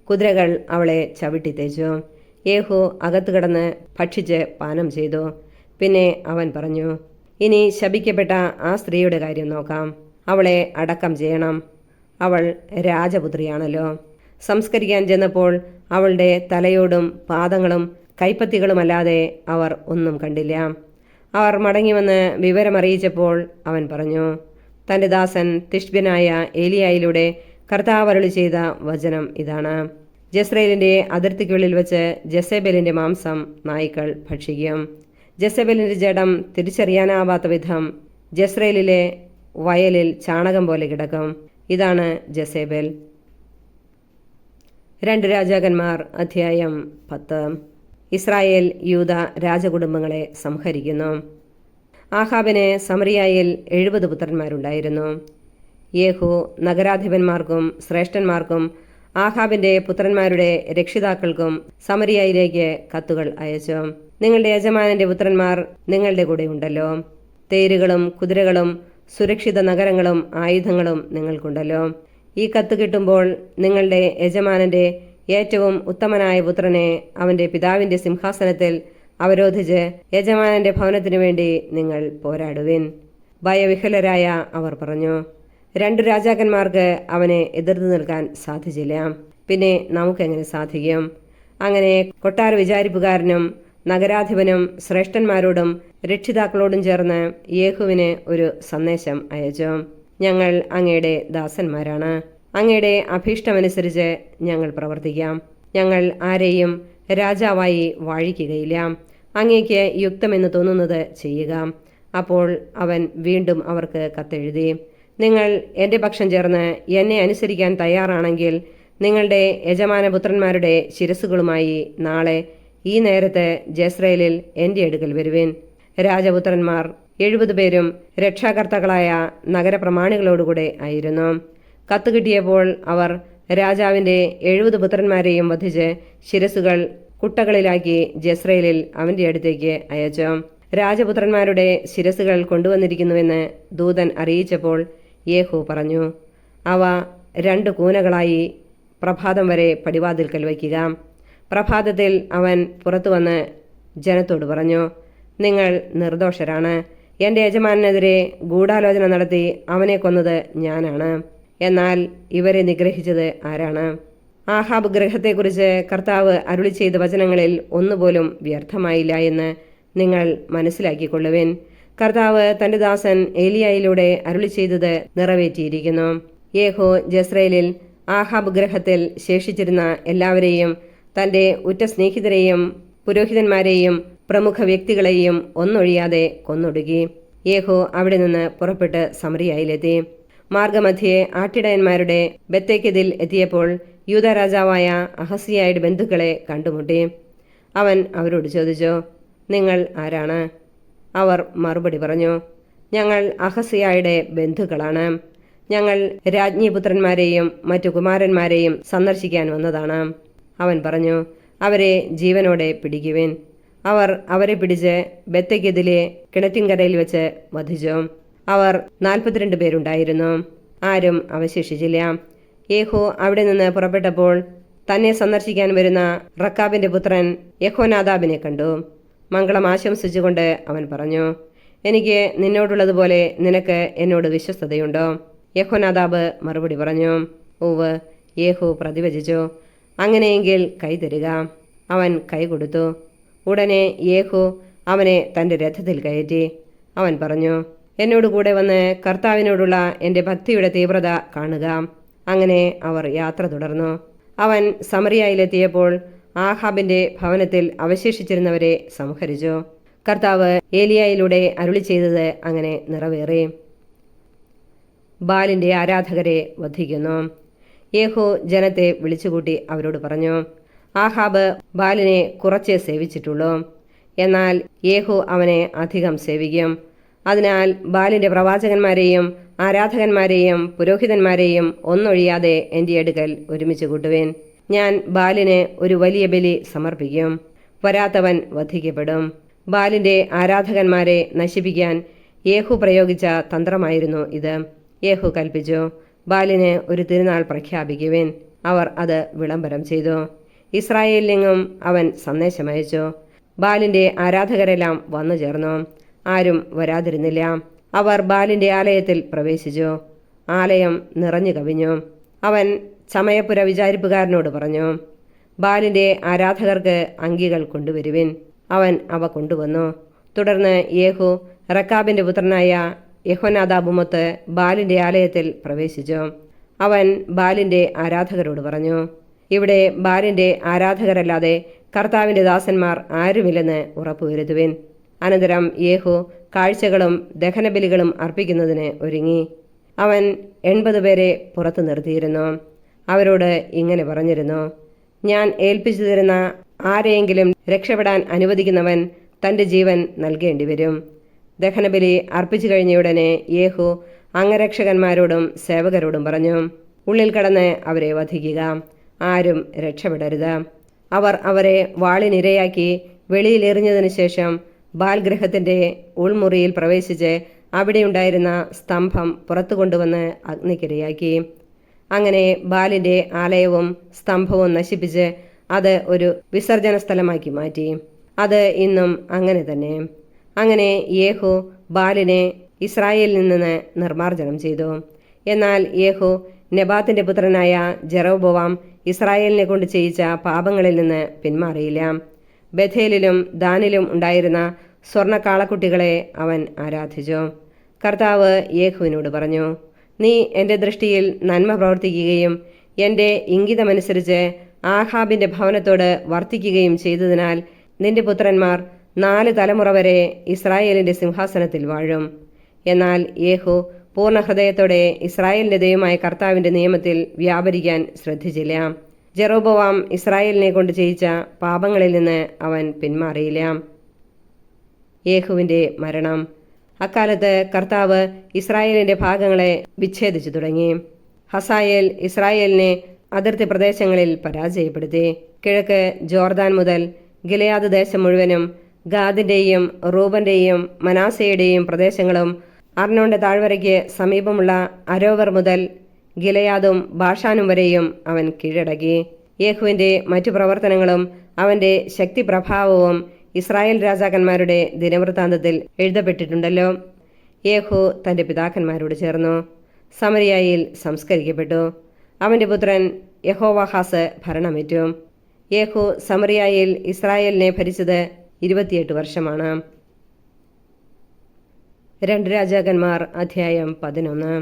കുതിരകൾ അവളെ ചവിട്ടി തേച്ചു. യേഹൂ അകത്തു കിടന്ന് ഭക്ഷിച്ച് പാനം ചെയ്തു. പിന്നെ അവൻ പറഞ്ഞു, ഇനി ശപിക്കപ്പെട്ട ആ സ്ത്രീയുടെ കാര്യം നോക്കാം. അവളെ അടക്കം ചെയ്യണം. അവൾ രാജപുത്രിയാണല്ലോ. സംസ്കരിക്കാൻ ചെന്നപ്പോൾ അവളുടെ തലയോടും പാദങ്ങളും കൈപ്പത്തികളുമല്ലാതെ അവർ ഒന്നും കണ്ടില്ല. അവർ മടങ്ങിവന്ന് വിവരമറിയിച്ചപ്പോൾ അവൻ പറഞ്ഞു, തൻ്റെ ദാസൻ തിഷ്ബ്യനായ ഏലിയായിലൂടെ കർത്താവ് അരുളി ചെയ്ത വചനം ഇതാണ്: ജസ്രയേലിൻ്റെ അതിർത്തിക്കുള്ളിൽ വെച്ച് ജെസേബെലിൻ്റെ മാംസം നായ്ക്കൾ ഭക്ഷിക്കും. ജെസേബെലിൻ്റെ ജഡം തിരിച്ചറിയാനാവാത്ത വിധം ജസ്രയേലിലെ വയലിൽ ചാണകം പോലെ കിടക്കും. ഇതാണ് ജെസേബെൽ. 2 രാജാക്കന്മാർ അധ്യായം 10. ഇസ്രായേൽ യൂദ രാജകുടുംബങ്ങളെ സംഹരിക്കുന്നു. ആഹാബിന് സമറിയായിൽ 70 പുത്രന്മാരുണ്ടായിരുന്നു. യേഹൂ നഗരാധിപന്മാർക്കും ശ്രേഷ്ഠന്മാർക്കും ആഹാബിന്റെ പുത്രന്മാരുടെ രക്ഷിതാക്കൾക്കും സമറിയയിലേക്ക് കത്തുകൾ അയച്ചു. നിങ്ങളുടെ യജമാനന്റെ പുത്രന്മാർ നിങ്ങളുടെ കൂടെ ഉണ്ടല്ലോ. തേരുകളും കുതിരകളും സുരക്ഷിത നഗരങ്ങളും ആയുധങ്ങളും നിങ്ങൾക്കുണ്ടല്ലോ. ഈ കത്ത് കിട്ടുമ്പോൾ നിങ്ങളുടെ യജമാനന്റെ ഏറ്റവും ഉത്തമനായ പുത്രനെ അവന്റെ പിതാവിന്റെ സിംഹാസനത്തിൽ അവരോധിച്ച് യജമാനന്റെ ഭവനത്തിനു വേണ്ടി നിങ്ങൾ പോരാടുവിൻ. ഭയവിഹ്വലരായ അവർ പറഞ്ഞു, 2 രാജാക്കന്മാർക്ക് അവനെ എതിർത്ത് നിൽക്കാൻ സാധിച്ചില്ല, പിന്നെ നമുക്കെങ്ങനെ സാധിക്കും? അങ്ങനെ കൊട്ടാര വിചാരിപ്പുകാരനും നഗരാധിപനും ശ്രേഷ്ഠന്മാരോടും രക്ഷിതാക്കളോടും ചേർന്ന് യേഹുവിന് ഒരു സന്ദേശം അയച്ചു. ഞങ്ങൾ അങ്ങയുടെ ദാസന്മാരാണ്. അങ്ങയുടെ അഭീഷ്ടമനുസരിച്ച് ഞങ്ങൾ പ്രവർത്തിക്കാം. ഞങ്ങൾ ആരെയും രാജാവായി വാഴിക്കുകയില്ല. അങ്ങേക്ക് യുക്തമെന്ന് തോന്നുന്നത് ചെയ്യുക. അപ്പോൾ അവൻ വീണ്ടും അവർക്ക് കത്തെഴുതി, നിങ്ങൾ എൻ്റെ പക്ഷം ചേർന്ന് എന്നെ അനുസരിക്കാൻ തയ്യാറാണെങ്കിൽ നിങ്ങളുടെ യജമാനപുത്രന്മാരുടെ ശിരസ്സുകളുമായി നാളെ ഈ നേരത്ത് ജസ്രയേലിൽ എൻ്റെ അടുക്കൽ വരുവിൻ. രാജപുത്രന്മാർ 70 പേരും രക്ഷാകർത്താക്കളായ നഗരപ്രമാണികളോടുകൂടെ ആയിരുന്നു. കത്ത് കിട്ടിയപ്പോൾ അവർ രാജാവിൻ്റെ 70 പുത്രന്മാരെയും വധിച്ച് ശിരസ്സുകൾ കുട്ടകളിലാക്കി ജസ്രയേലിൽ അവൻ്റെ അടുത്തേക്ക് അയച്ചു. രാജപുത്രന്മാരുടെ ശിരസ്സുകൾ കൊണ്ടുവന്നിരിക്കുന്നുവെന്ന് ദൂതൻ അറിയിച്ചപ്പോൾ യേഹൂ പറഞ്ഞു, അവ 2 കൂനകളായി പ്രഭാതം വരെ പടിവാതിൽക്കൽ വയ്ക്കുക. പ്രഭാതത്തിൽ അവൻ പുറത്തു വന്ന് ജനത്തോട് പറഞ്ഞു, നിങ്ങൾ നിർദോഷരാണ്. എൻ്റെ യജമാനെതിരെ ഗൂഢാലോചന നടത്തി അവനെ കൊന്നത് ഞാനാണ്. എന്നാൽ ഇവരെ നിഗ്രഹിച്ചത് ആരാണ്? ആഹാബ് ഗൃഹത്തെക്കുറിച്ച് കർത്താവ് അരുളി ചെയ്ത വചനങ്ങളിൽ ഒന്നുപോലും വ്യർത്ഥമായില്ല എന്ന് നിങ്ങൾ മനസ്സിലാക്കിക്കൊള്ളുവിൻ. കർത്താവ് തൻ്റെ ദാസൻ ഏലിയായിലൂടെ അരുളി ചെയ്തത് നിറവേറ്റിയിരിക്കുന്നു. യേഹൂ ജസ്രയേലിൽ ആഹാബ് ഗൃഹത്തിൽ ശേഷിച്ചിരുന്ന എല്ലാവരെയും, തൻ്റെ ഉറ്റ സ്നേഹിതരെയും പുരോഹിതന്മാരെയും പ്രമുഖ വ്യക്തികളെയും ഒന്നൊഴിയാതെ കൊന്നൊടുക്കി. യേഹൂ അവിടെ നിന്ന് പുറപ്പെട്ട് സമറിയയിലെത്തി. മാർഗമധ്യേ ആട്ടിടയന്മാരുടെ ബത്തേക്കെതിൽ എത്തിയപ്പോൾ യൂദ രാജാവായ അഹസിയായുടെ ബന്ധുക്കളെ കണ്ടുമുട്ടി. അവൻ അവരോട് ചോദിച്ചു, നിങ്ങൾ ആരാണ്? അവർ മറുപടി പറഞ്ഞു, ഞങ്ങൾ അഹസിയായുടെ ബന്ധുക്കളാണ്. ഞങ്ങൾ രാജ്ഞിപുത്രന്മാരെയും മറ്റു കുമാരന്മാരെയും സന്ദർശിക്കാൻ വന്നതാണ്. അവൻ പറഞ്ഞു, അവരെ ജീവനോടെ പിടിക്കുവിൻ. അവർ അവരെ പിടിച്ച് ബത്തേക്കെതിലെ കിണറ്റിൻകരയിൽ വെച്ച് വധിച്ചു. അവർ 42 പേരുണ്ടായിരുന്നു. ആരും അവശേഷിച്ചില്ല. യേഹൂ അവിടെ നിന്ന് പുറപ്പെട്ടപ്പോൾ തന്നെ സന്ദർശിക്കാൻ വരുന്ന റക്കാബിന്റെ പുത്രൻ യഹോനാദാബിനെ കണ്ടു. മംഗളം ആശംസിച്ചുകൊണ്ട് അവൻ പറഞ്ഞു, എനിക്ക് നിന്നോടുള്ളതുപോലെ നിനക്ക് എന്നോട് വിശ്വസ്തതയുണ്ടോ? യഹോനാദാബ് മറുപടി പറഞ്ഞു, ഉവ്. യേഹൂ പ്രതിവചിച്ചു, അങ്ങനെയെങ്കിൽ കൈ തരിക. അവൻ കൈ കൊടുത്തു. ഉടനെ യേഹൂ അവനെ തൻ്റെ രഥത്തിൽ കയറ്റി. അവൻ പറഞ്ഞു, എന്നോടുകൂടെ വന്ന് കർത്താവിനോടുള്ള എൻ്റെ ഭക്തിയുടെ തീവ്രത കാണുക. അങ്ങനെ അവർ യാത്ര തുടർന്നു. അവൻ സമറിയയിലെത്തിയപ്പോൾ ആഹാബിന്റെ ഭവനത്തിൽ അവശേഷിച്ചിരുന്നവരെ സംഹരിച്ചു. കർത്താവ് ഏലിയായിലൂടെ അരുളി ചെയ്തത് അങ്ങനെ നിറവേറി. ബാലിന്റെ ആരാധകരെ വധിക്കുന്നു. യേഹൂ ജനത്തെ വിളിച്ചുകൂട്ടി അവരോട് പറഞ്ഞു, ആഹാബ് ബാലിനെ കുറച്ചേ സേവിച്ചിട്ടുള്ളൂ, എന്നാൽ യേഹൂ അവനെ അധികം സേവിക്കും. അതിനാൽ ബാലിന്റെ പ്രവാചകന്മാരെയും ആരാധകന്മാരെയും പുരോഹിതന്മാരെയും ഒന്നൊഴിയാതെ എൻ്റെ അടുക്കൽ ഒരുമിച്ച് കൂട്ടുവേൻ. ഞാൻ ബാലിന് ഒരു വലിയ ബലി സമർപ്പിക്കും. വരാത്തവൻ വധിക്കപ്പെടും. ബാലിന്റെ ആരാധകന്മാരെ നശിപ്പിക്കാൻ യേഹൂ പ്രയോഗിച്ച തന്ത്രമായിരുന്നു ഇത്. യേഹൂ കൽപ്പിച്ചു, ബാലിന് ഒരു തിരുനാൾ പ്രഖ്യാപിക്കുവേൻ. അവർ അത് വിളംബരം ചെയ്തു. ഇസ്രായേലിലെങ്ങും അവൻ സന്ദേശമയച്ചു. ബാലിന്റെ ആരാധകരെല്ലാം വന്നു ചേർന്നു. ആരും വരാതിരുന്നില്ല. അവർ ബാലിന്റെ ആലയത്തിൽ പ്രവേശിച്ചു. ആലയം നിറഞ്ഞു കവിഞ്ഞു. അവൻ ചമയപ്പുര വിചാരിപ്പുകാരനോട് പറഞ്ഞു, ബാലിന്റെ ആരാധകർക്ക് അങ്കികൾ കൊണ്ടുവരുവിൻ. അവൻ അവ കൊണ്ടുവന്നു. തുടർന്ന് യേഹൂ റക്കാബിന്റെ പുത്രനായ യഹോനാദാബുമൊത്ത് ബാലിന്റെ ആലയത്തിൽ പ്രവേശിച്ചു. അവൻ ബാലിന്റെ ആരാധകരോട് പറഞ്ഞു, ഇവിടെ ബാലിന്റെ ആരാധകരല്ലാതെ കർത്താവിന്റെ ദാസന്മാർ ആരുമില്ലെന്ന് ഉറപ്പുവരുത്തുവിൻ. അനന്തരം യേഹൂ കാഴ്ചകളും ദഹനബലികളും അർപ്പിക്കുന്നതിന് ഒരുങ്ങി. അവൻ 80 പേരെ പുറത്തു നിർത്തിയിരുന്നു. അവരോട് ഇങ്ങനെ പറഞ്ഞിരുന്നു, ഞാൻ ഏൽപ്പിച്ചു തരുന്ന ആരെയെങ്കിലും രക്ഷപ്പെടാൻ അനുവദിക്കുന്നവൻ തൻ്റെ ജീവൻ നൽകേണ്ടി വരും. ദഹനബലി അർപ്പിച്ചു കഴിഞ്ഞയുടനെ യേഹൂ അംഗരക്ഷകന്മാരോടും സേവകരോടും പറഞ്ഞു, ഉള്ളിൽ കടന്ന് അവരെ വധിക്കുക. ആരും രക്ഷപ്പെടരുത്. അവർ അവരെ വാളിനിരയാക്കി വെളിയിലെറിഞ്ഞതിനു ശേഷം ബാൽഗ്രഹത്തിന്റെ ഉൾമുറിയിൽ പ്രവേശിച്ച് അവിടെയുണ്ടായിരുന്ന സ്തംഭം പുറത്തു കൊണ്ടുവന്ന് അഗ്നിക്കിരയാക്കി. അങ്ങനെ ബാലിന്റെ ആലയവും സ്തംഭവും നശിപ്പിച്ച് അത് ഒരു വിസർജന സ്ഥലമാക്കി മാറ്റി. അത് ഇന്നും അങ്ങനെ തന്നെ. അങ്ങനെ യേഹൂ ബാലിനെ ഇസ്രായേലിൽ നിന്ന് നിർമ്മാർജ്ജനം ചെയ്തു. എന്നാൽ യേഹൂ നെബാത്തിന്റെ പുത്രനായ ജെറോബോവാം ഇസ്രായേലിനെ കൊണ്ട് ചെയ്യിച്ച പാപങ്ങളിൽ നിന്ന് പിന്മാറിയില്ല. ബഥേലിലും ദാനിലും ഉണ്ടായിരുന്ന സ്വർണ്ണ കാളക്കുട്ടികളെ അവൻ ആരാധിച്ചു. കർത്താവ് യേഹുവിനോട് പറഞ്ഞു, നീ എൻ്റെ ദൃഷ്ടിയിൽ നന്മ പ്രവർത്തിക്കുകയും എൻ്റെ ഇംഗിതമനുസരിച്ച് ആഹാബിന്റെ ഭവനത്തോട് വർത്തിക്കുകയും ചെയ്തതിനാൽ നിന്റെ പുത്രന്മാർ 4 തലമുറ വരെ ഇസ്രായേലിന്റെ സിംഹാസനത്തിൽ വാഴും. എന്നാൽ യേഹൂ പൂർണ്ണ ഹൃദയത്തോടെ ഇസ്രായേലിന്റെ ദൈവമായ കർത്താവിന്റെ നിയമത്തിൽ വ്യാപരിക്കാൻ ശ്രദ്ധിച്ചില്ല. ജെറോബോവാം ഇസ്രായേലിനെ കൊണ്ട് ചെയ്യിച്ച പാപങ്ങളിൽ നിന്ന് അവൻ പിന്മാറിയില്ല. യേഹുവിന്റെ മരണം. അക്കാലത്ത് കർത്താവ് ഇസ്രായേലിന്റെ ഭാഗങ്ങളെ വിച്ഛേദിച്ചു തുടങ്ങി. ഹസായേൽ ഇസ്രായേലിനെ അതിർത്തി പ്രദേശങ്ങളിൽ പരാജയപ്പെടുത്തി. കിഴക്ക് ജോർദാൻ മുതൽ ഗിലെയാദ് ദേശം മുഴുവനും ഗാദിന്റെയും റൂബന്റെയും മനാസയുടെയും പ്രദേശങ്ങളും അർണോന്റെ താഴ്വരയ്ക്ക് സമീപമുള്ള അരോവർ മുതൽ ഗിലെയാദും ബാഷാനും വരെയും അവൻ കീഴടക്കി. യേഹുവിന്റെ മറ്റു പ്രവർത്തനങ്ങളും അവന്റെ ശക്തിപ്രഭാവവും ഇസ്രായേൽ രാജാക്കന്മാരുടെ ദിനവൃത്താന്തത്തിൽ എഴുതപ്പെട്ടിട്ടുണ്ടല്ലോ. യേഹൂ തന്റെ പിതാക്കന്മാരോട് ചേർന്നു സമരിയായിൽ സംസ്കരിക്കപ്പെട്ടു. അവന്റെ പുത്രൻ യഹോവാഹാസ് ഭരണമേറ്റു. യേഹൂ സമറിയായിൽ ഇസ്രായേലിനെ ഭരിച്ചത് 28 വർഷമാണ്. 2 രാജാക്കന്മാർ അധ്യായം 11.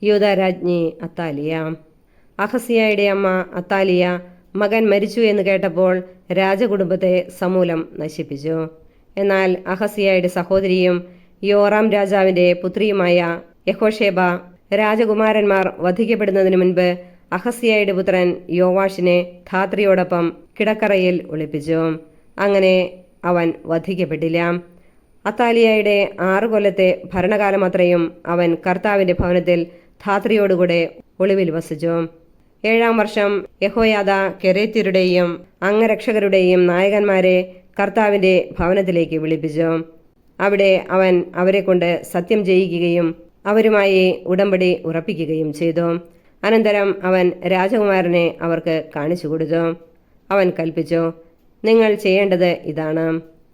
യൂദാരാജ്ഞി അത്താലിയ. അഹസിയായുടെ അമ്മ അത്താലിയ മകൻ മരിച്ചു എന്ന് കേട്ടപ്പോൾ രാജകുടുംബത്തെ സമൂലം നശിപ്പിച്ചു. എന്നാൽ അഹസിയായുടെ സഹോദരിയും യോറാം രാജാവിന്റെ പുത്രിയുമായ യഹോഷേബ രാജകുമാരന്മാർ വധിക്കപ്പെടുന്നതിനു മുൻപ് അഹസിയായുടെ പുത്രൻ യോവാഷിനെ ധാത്രിയോടൊപ്പം കിടക്കറയിൽ ഒളിപ്പിച്ചു. അങ്ങനെ അവൻ വധിക്കപ്പെട്ടില്ല. അത്താലിയയുടെ 6 കൊല്ലത്തെ ഭരണകാലം അത്രയും അവൻ കർത്താവിന്റെ ഭവനത്തിൽ ധാത്രിയോടുകൂടെ ഒളിവിൽ വസിച്ചു. 7-ാം വർഷം യഹോയാദ കെരേത്യരുടെയും അംഗരക്ഷകരുടെയും നായകന്മാരെ കർത്താവിന്റെ ഭവനത്തിലേക്ക് വിളിപ്പിച്ചു. അവിടെ അവൻ അവരെ കൊണ്ട് സത്യം ചെയ്യിക്കുകയും അവരുമായി ഉടമ്പടി ഉറപ്പിക്കുകയും ചെയ്തു. അനന്തരം അവൻ രാജകുമാരനെ അവർക്ക് കാണിച്ചു കൊടുത്തു. അവൻ കൽപ്പിച്ചു, നിങ്ങൾ ചെയ്യേണ്ടത് ഇതാണ്: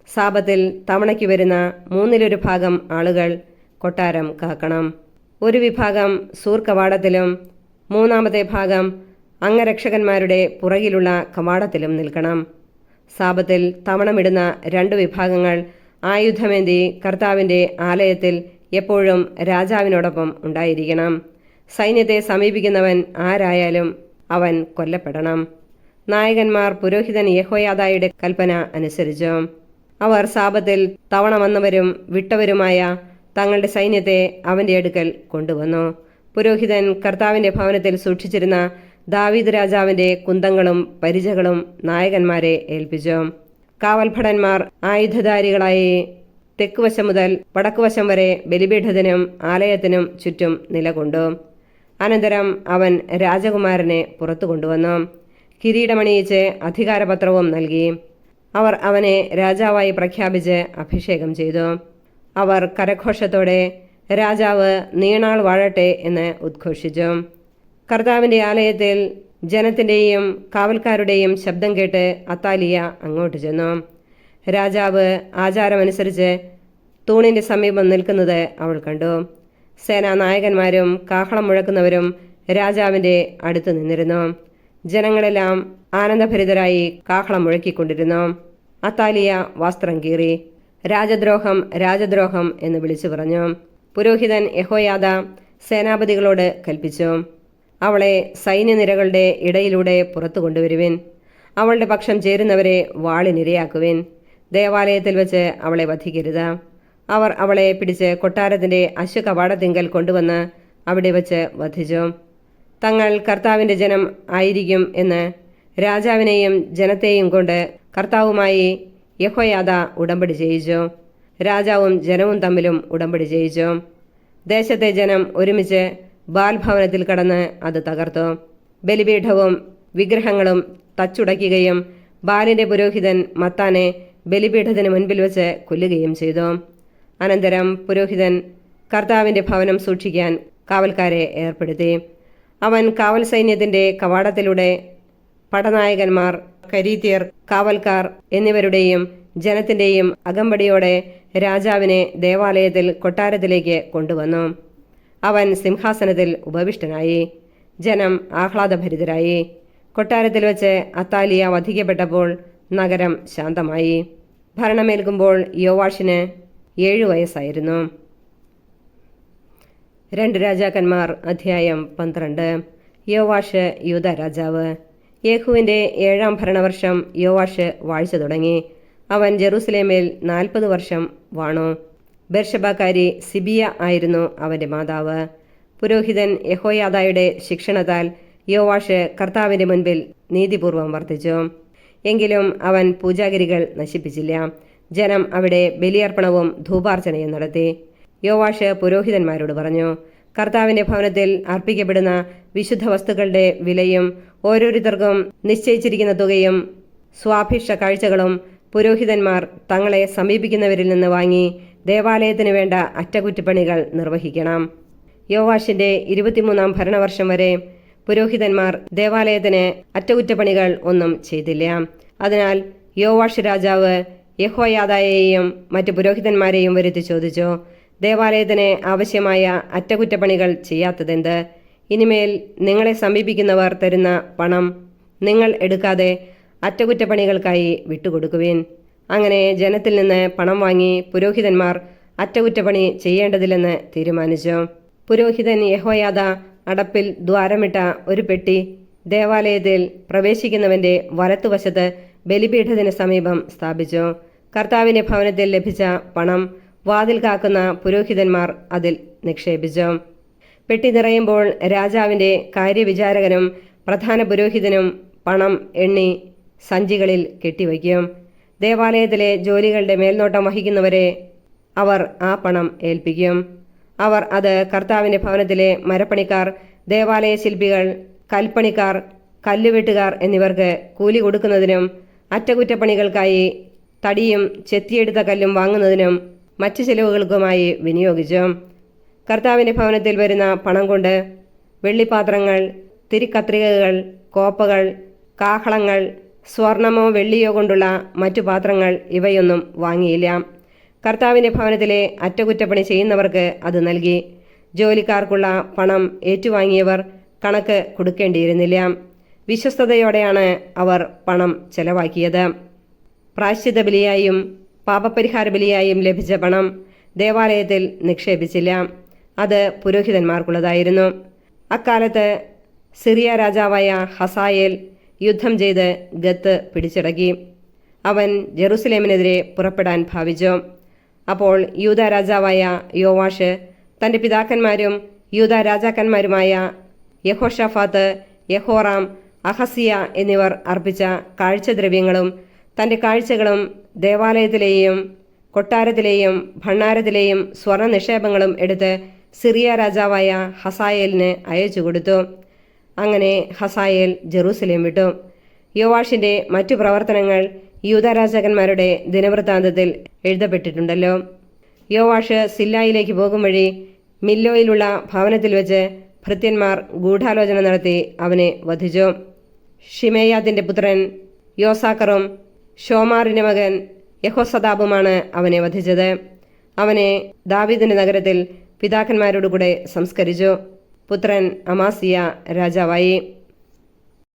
സാപത്തിൽ തവണയ്ക്ക് വരുന്ന 1/3 ആളുകൾ കൊട്ടാരം കാക്കണം. ഒരു വിഭാഗം സൂർ കവാടത്തിലും 3 ഭാഗം അംഗരക്ഷകന്മാരുടെ പുറകിലുള്ള കവാടത്തിലും നിൽക്കണം. സാപത്തിൽ തവണമിടുന്ന 2 വിഭാഗങ്ങൾ ആയുധമേന്തി കർത്താവിൻ്റെ ആലയത്തിൽ എപ്പോഴും രാജാവിനോടൊപ്പം ഉണ്ടായിരിക്കണം. സൈന്യത്തെ സമീപിക്കുന്നവൻ ആരായാലും അവൻ കൊല്ലപ്പെടണം. നായകന്മാർ പുരോഹിതൻ യെഹോയാദായുടെ കൽപ്പന അനുസരിച്ചു. അവർ സാപത്തിൽ തവണ വന്നവരും വിട്ടവരുമായ തങ്ങളുടെ സൈന്യത്തെ അവൻ്റെ അടുക്കൽ കൊണ്ടുവന്നു. പുരോഹിതൻ കർത്താവിൻ്റെ ഭവനത്തിൽ സൂക്ഷിച്ചിരുന്ന ദാവീദ് രാജാവിൻ്റെ കുന്തങ്ങളും പരിചകളും നായകന്മാരെ ഏൽപ്പിച്ചു. കാവൽഭടന്മാർ ആയുധധാരികളായി തെക്കുവശം മുതൽ വടക്കുവശം വരെ ബലിപീഠത്തിനും ആലയത്തിനും ചുറ്റും നിലകൊണ്ടു. അനന്തരം അവൻ രാജകുമാരനെ പുറത്തു കൊണ്ടുവന്നു. കിരീടമണിയിച്ച് അധികാരപത്രവും നൽകി. അവർ അവനെ രാജാവായി പ്രഖ്യാപിച്ച് അഭിഷേകം ചെയ്തു. അവർ കരഘോഷത്തോടെ രാജാവ് നീണാൾ വാഴട്ടെ എന്ന് ഉദ്ഘോഷിച്ചു. കർത്താവിൻ്റെ ആലയത്തിൽ ജനത്തിൻ്റെയും കാവൽക്കാരുടെയും ശബ്ദം കേട്ട് അത്താലിയ അങ്ങോട്ട് ചെന്നു. രാജാവ് ആചാരമനുസരിച്ച് തൂണിൻ്റെ സമീപം നിൽക്കുന്നത് അവൾ കണ്ടു. സേനാനായകന്മാരും കാഹളം മുഴക്കുന്നവരും രാജാവിൻ്റെ അടുത്ത് നിന്നിരുന്നു. ജനങ്ങളെല്ലാം ആനന്ദഭരിതരായി കാഹളം മുഴക്കിക്കൊണ്ടിരുന്നു. അത്താലിയ വസ്ത്രം കീറി, രാജദ്രോഹം, രാജദ്രോഹം എന്ന് വിളിച്ചു പറഞ്ഞു. പുരോഹിതൻ യെഹോയാദ സേനാപതികളോട് കൽപ്പിച്ചു, അവളെ സൈന്യനിരകളുടെ ഇടയിലൂടെ പുറത്തു കൊണ്ടുവരുവിൻ. അവളുടെ പക്ഷം ചേരുന്നവരെ വാളിനിരയാക്കുവിൻ. ദേവാലയത്തിൽ വെച്ച് അവളെ വധിക്കരുത്. അവർ അവളെ പിടിച്ച് കൊട്ടാരത്തിൻ്റെ അശ്വകവാടത്തിങ്കൽ കൊണ്ടുവന്ന് അവിടെ വച്ച് വധിച്ചു. തങ്ങൾ കർത്താവിൻ്റെ ജനം ആയിരിക്കും എന്ന് രാജാവിനെയും ജനത്തെയും കൊണ്ട് കർത്താവുമായി യെഹോയാദ ഉടമ്പടി ചെയ്യിച്ചു. രാജാവും ജനവും തമ്മിലും ഉടമ്പടി ചെയ്യിച്ചു. ദേശത്തെ ജനം ഒരുമിച്ച് ബാൽ ഭവനത്തിൽ കടന്ന് അത് തകർത്തു. ബലിപീഠവും വിഗ്രഹങ്ങളും തച്ചുടയ്ക്കുകയും ബാലിൻ്റെ പുരോഹിതൻ മത്താനെ ബലിപീഠത്തിന് മുൻപിൽ വെച്ച് കൊല്ലുകയും ചെയ്തു. അനന്തരം പുരോഹിതൻ കർത്താവിൻ്റെ ഭവനം സൂക്ഷിക്കാൻ കാവൽക്കാരെ ഏർപ്പെടുത്തി. അവൻ കാവൽ സൈന്യത്തിൻ്റെ കവാടത്തിലൂടെ പടനായകന്മാർ, കരീത്യർ, കാവൽക്കാർ എന്നിവരുടെയും ജനത്തിൻ്റെയും അകമ്പടിയോടെ രാജാവിനെ ദേവാലയത്തിൽ കൊട്ടാരത്തിലേക്ക് കൊണ്ടുവന്നു. അവൻ സിംഹാസനത്തിൽ ഉപവിഷ്ടനായി. ജനം ആഹ്ലാദഭരിതരായി. കൊട്ടാരത്തിൽ വെച്ച് അത്താലിയ വധിക്കപ്പെട്ടപ്പോൾ നഗരം ശാന്തമായി. ഭരണമേൽക്കുമ്പോൾ യോവാഷിന് 7 വയസ്സായിരുന്നു. 2 രാജാക്കന്മാർ അധ്യായം 12. യോവാഷ് യൂദ രാജാവ്. യേഹുവിൻ്റെ 7-ാം ഭരണവർഷം യോവാഷ് വാഴ്ച തുടങ്ങി. അവൻ ജെറൂസലേമിൽ 40 വർഷം വാണു. ബേർഷബക്കാരി സിബിയ ആയിരുന്നു അവൻ്റെ മാതാവ്. പുരോഹിതൻ യെഹോയാദായുടെ ശിക്ഷണത്താൽ യോവാഷ് കർത്താവിൻ്റെ മുൻപിൽ നീതിപൂർവം വർത്തിച്ചു. എങ്കിലും അവൻ പൂജാഗിരികൾ നശിപ്പിച്ചില്ല. ജനം അവിടെ ബലിയർപ്പണവും ധൂപാർച്ചനയും നടത്തി. യോവാഷ് പുരോഹിതന്മാരോട് പറഞ്ഞു, കർത്താവിൻ്റെ ഭവനത്തിൽ അർപ്പിക്കപ്പെടുന്ന വിശുദ്ധ വസ്തുക്കളുടെ വിലയും ഓരോരുത്തർക്കും നിശ്ചയിച്ചിരിക്കുന്ന തുകയും സ്വാഭിഷ്ട കാഴ്ചകളും പുരോഹിതന്മാർ തങ്ങളെ സമീപിക്കുന്നവരിൽ നിന്ന് വാങ്ങി ദേവാലയത്തിന് വേണ്ട അറ്റകുറ്റപ്പണികൾ നിർവഹിക്കണം. യോവാഷിൻ്റെ 23-ാം ഭരണവർഷം വരെ പുരോഹിതന്മാർ ദേവാലയത്തിന് അറ്റകുറ്റപ്പണികൾ ഒന്നും ചെയ്തില്ല. അതിനാൽ യോവാഷ് രാജാവ് യെഹോയാദായെയും മറ്റു പുരോഹിതന്മാരെയും വരുത്തി ചോദിച്ചു, ദേവാലയത്തിന് ആവശ്യമായ അറ്റകുറ്റപ്പണികൾ ചെയ്യാത്തതെന്ത്? ഇനിമേൽ നിങ്ങളെ സമീപിക്കുന്നവർ തരുന്ന പണം നിങ്ങൾ എടുക്കാതെ അറ്റകുറ്റപ്പണികൾക്കായി വിട്ടുകൊടുക്കുവിൻ. അങ്ങനെ ജനത്തിൽ നിന്ന് പണം വാങ്ങി പുരോഹിതന്മാർ അറ്റകുറ്റപ്പണി ചെയ്യേണ്ടതില്ലെന്ന് തീരുമാനിച്ചു. പുരോഹിതൻ യെഹോയാദ അടപ്പിൽ ദ്വാരമിട്ട ഒരു പെട്ടി ദേവാലയത്തിൽ പ്രവേശിക്കുന്നവൻ്റെ വലത്തുവശത്ത് ബലിപീഠത്തിന് സമീപം സ്ഥാപിച്ചു. കർത്താവിൻ്റെ ഭവനത്തിൽ ലഭിച്ച പണം വാതിൽ കാക്കുന്ന പുരോഹിതന്മാർ അതിൽ നിക്ഷേപിച്ചു. പെട്ടി നിറയുമ്പോൾ രാജാവിൻ്റെ കാര്യവിചാരകനും പ്രധാന പുരോഹിതനും പണം എണ്ണി സഞ്ചികളിൽ കെട്ടിവയ്ക്കും. ദേവാലയത്തിലെ ജോലികളുടെ മേൽനോട്ടം വഹിക്കുന്നവരെ അവർ ആ പണം ഏൽപ്പിക്കും. അവർ അത് കർത്താവിൻ്റെ ഭവനത്തിലെ മരപ്പണിക്കാർ, ദേവാലയ ശില്പികൾ, കൽപ്പണിക്കാർ, കല്ലുവെട്ടുകാർ എന്നിവർക്ക് കൂലി കൊടുക്കുന്നതിനും അറ്റകുറ്റപ്പണികൾക്കായി തടിയും ചെത്തിയെടുത്ത കല്ലും വാങ്ങുന്നതിനും മറ്റു ചെലവുകൾക്കുമായി വിനിയോഗിച്ചു. കർത്താവിൻ്റെ ഭവനത്തിൽ വരുന്ന പണം കൊണ്ട് വെള്ളിപ്പാത്രങ്ങൾ, തിരിക്കത്രികകൾ, കോപ്പകൾ, കാഹളങ്ങൾ, സ്വർണമോ വെള്ളിയോ കൊണ്ടുള്ള മറ്റു പാത്രങ്ങൾ ഇവയൊന്നും വാങ്ങിയില്ല. കർത്താവിൻ്റെ ഭവനത്തിലെ അറ്റകുറ്റപ്പണി ചെയ്യുന്നവർക്ക് അത് നൽകി. ജോലിക്കാർക്കുള്ള പണം ഏറ്റുവാങ്ങിയവർ കണക്ക് കൊടുക്കേണ്ടിയിരുന്നില്ല. വിശ്വസ്തയോടെയാണ് അവർ പണം ചെലവാക്കിയത്. പ്രായശ്ചിത്ത ബലിയായും പാപപരിഹാര ബലിയായും ലഭിച്ച പണം ദേവാലയത്തിൽ നിക്ഷേപിച്ചില്ല. അത് പുരോഹിതന്മാർക്കുള്ളതായിരുന്നു. അക്കാലത്ത് സിറിയ രാജാവായ ഹസായേൽ യുദ്ധം ചെയ്ത് ഗത്ത് പിടിച്ചടക്കി. അവൻ ജെറുസലേമിനെതിരെ പുറപ്പെടാൻ ഭാവിച്ചു. അപ്പോൾ യൂദ രാജാവായ യോവാഷ് തൻ്റെ പിതാക്കന്മാരും യൂദ രാജാക്കന്മാരുമായ യഹോഷാഫാത്ത്, യഹോറാം, അഹസിയ എന്നിവർ അർപ്പിച്ച കാഴ്ചദ്രവ്യങ്ങളും തൻ്റെ കാഴ്ചകളും ദേവാലയത്തിലെയും കൊട്ടാരത്തിലെയും ഭണ്ഡാരത്തിലെയും സ്വർണ്ണ നിക്ഷേപങ്ങളും എടുത്ത് സിറിയ രാജാവായ ഹസായേലിന് അയച്ചു കൊടുത്തു. അങ്ങനെ ഹസായേൽ ജെറൂസലേം വിട്ടു. യോവാഷിൻ്റെ മറ്റു പ്രവർത്തനങ്ങൾ യൂദ രാജാക്കന്മാരുടെ ദിനവൃത്താന്തത്തിൽ എഴുതപ്പെട്ടിട്ടുണ്ടല്ലോ. യോവാഷ് സില്ലായിലേക്ക് പോകും വഴി മില്ലോയിലുള്ള ഭവനത്തിൽ വെച്ച് ഭൃത്യന്മാർ ഗൂഢാലോചന നടത്തി അവനെ വധിച്ചു. ഷിമേയാത്തിൻ്റെ പുത്രൻ യോസാക്കറും ഷോമാറിൻ്റെ മകൻ യഹോസദാബുമാണ് അവനെ വധിച്ചത്. അവനെ ദാവീദിന്റെ നഗരത്തിൽ പിതാക്കന്മാരോടുകൂടെ സംസ്കരിച്ചു. പുത്രൻ അമാസിയ രാജാവായി.